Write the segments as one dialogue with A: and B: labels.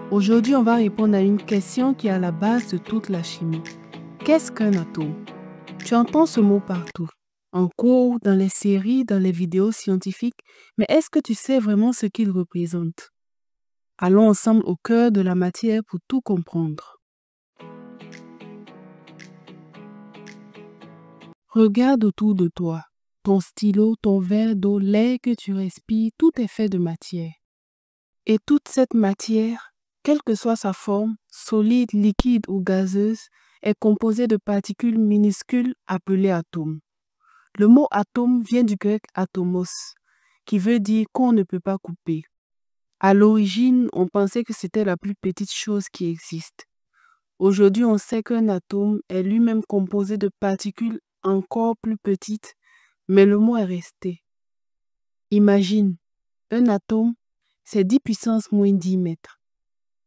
A: Aujourd'hui, on va répondre à une question qui est à la base de toute la chimie. Qu'est-ce qu'un atome? Tu entends ce mot partout, en cours, dans les séries, dans les vidéos scientifiques, mais est-ce que tu sais vraiment ce qu'il représente? Allons ensemble au cœur de la matière pour tout comprendre. Regarde autour de toi. Ton stylo, ton verre d'eau, l'air que tu respires, tout est fait de matière. Et toute cette matière, quelle que soit sa forme, solide, liquide ou gazeuse, est composée de particules minuscules appelées atomes. Le mot atome vient du grec atomos, qui veut dire qu'on ne peut pas couper. À l'origine, on pensait que c'était la plus petite chose qui existe. Aujourd'hui, on sait qu'un atome est lui-même composé de particules encore plus petites, mais le mot est resté. Imagine, un atome, c'est 10 puissance moins 10 mètres.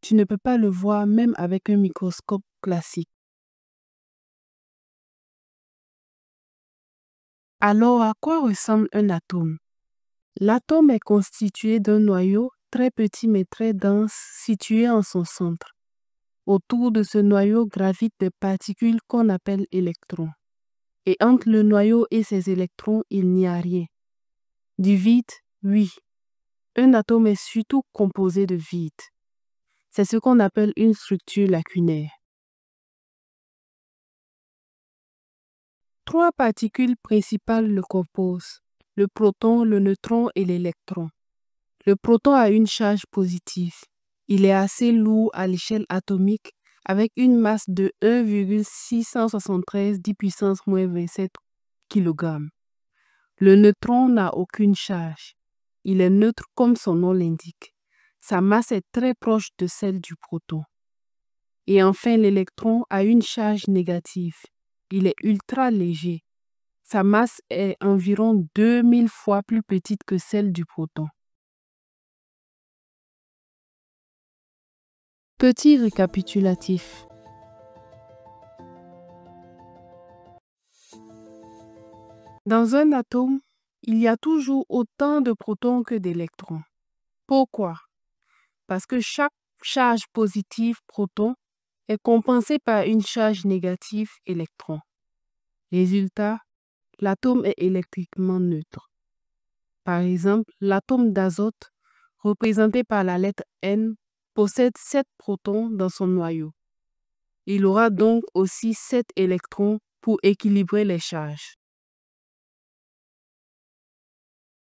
A: Tu ne peux pas le voir même avec un microscope classique. Alors, à quoi ressemble un atome? L'atome est constitué d'un noyau très petit mais très dense situé en son centre. Autour de ce noyau gravitent des particules qu'on appelle électrons. Et entre le noyau et ses électrons, il n'y a rien. Du vide, oui. Un atome est surtout composé de vide. C'est ce qu'on appelle une structure lacunaire. Trois particules principales le composent, le proton, le neutron et l'électron. Le proton a une charge positive. Il est assez lourd à l'échelle atomique avec une masse de 1,673 10 puissance moins 27 kg. Le neutron n'a aucune charge. Il est neutre comme son nom l'indique. Sa masse est très proche de celle du proton. Et enfin, l'électron a une charge négative. Il est ultra léger. Sa masse est environ 2000 fois plus petite que celle du proton. Petit récapitulatif. Dans un atome, il y a toujours autant de protons que d'électrons. Pourquoi? Parce que chaque charge positive proton est compensée par une charge négative électron. Résultat, l'atome est électriquement neutre. Par exemple, l'atome d'azote, représenté par la lettre N, possède 7 protons dans son noyau. Il aura donc aussi 7 électrons pour équilibrer les charges.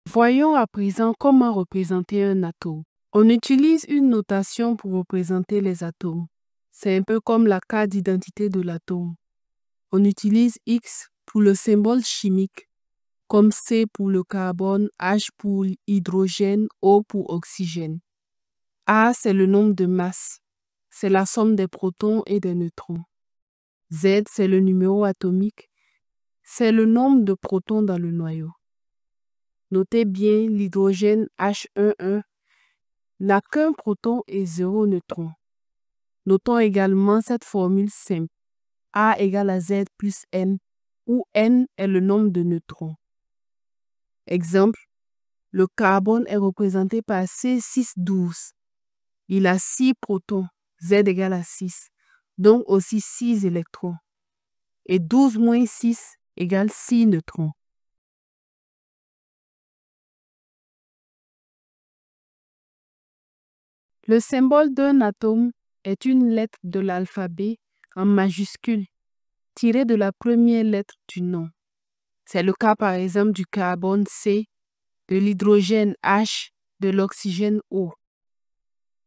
A: Voyons à présent comment représenter un atome. On utilise une notation pour représenter les atomes. C'est un peu comme la carte d'identité de l'atome. On utilise X pour le symbole chimique, comme C pour le carbone, H pour l'hydrogène, O pour oxygène. A, c'est le nombre de masses. C'est la somme des protons et des neutrons. Z, c'est le numéro atomique. C'est le nombre de protons dans le noyau. Notez bien, l'hydrogène H11 n'a qu'un proton et 0 neutron. Notons également cette formule simple. A égale à Z plus N, où N est le nombre de neutrons. Exemple, le carbone est représenté par C612. Il a 6 protons, Z égale à 6, donc aussi 6 électrons. Et 12 moins 6 égale 6 neutrons. Le symbole d'un atome est une lettre de l'alphabet en majuscule, tirée de la première lettre du nom. C'est le cas par exemple du carbone C, de l'hydrogène H, de l'oxygène O.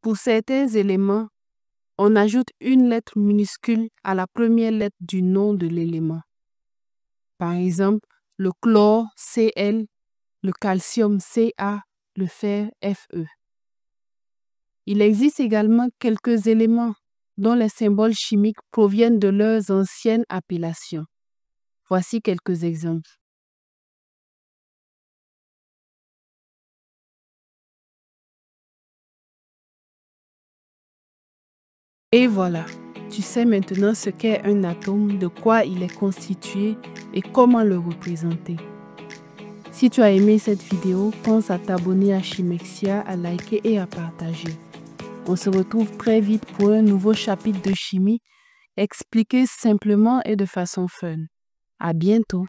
A: Pour certains éléments, on ajoute une lettre minuscule à la première lettre du nom de l'élément. Par exemple, le chlore Cl, le calcium Ca, le fer Fe. Il existe également quelques éléments dont les symboles chimiques proviennent de leurs anciennes appellations. Voici quelques exemples. Et voilà, tu sais maintenant ce qu'est un atome, de quoi il est constitué et comment le représenter. Si tu as aimé cette vidéo, pense à t'abonner à Chimexia, à liker et à partager. On se retrouve très vite pour un nouveau chapitre de chimie, expliqué simplement et de façon fun. À bientôt!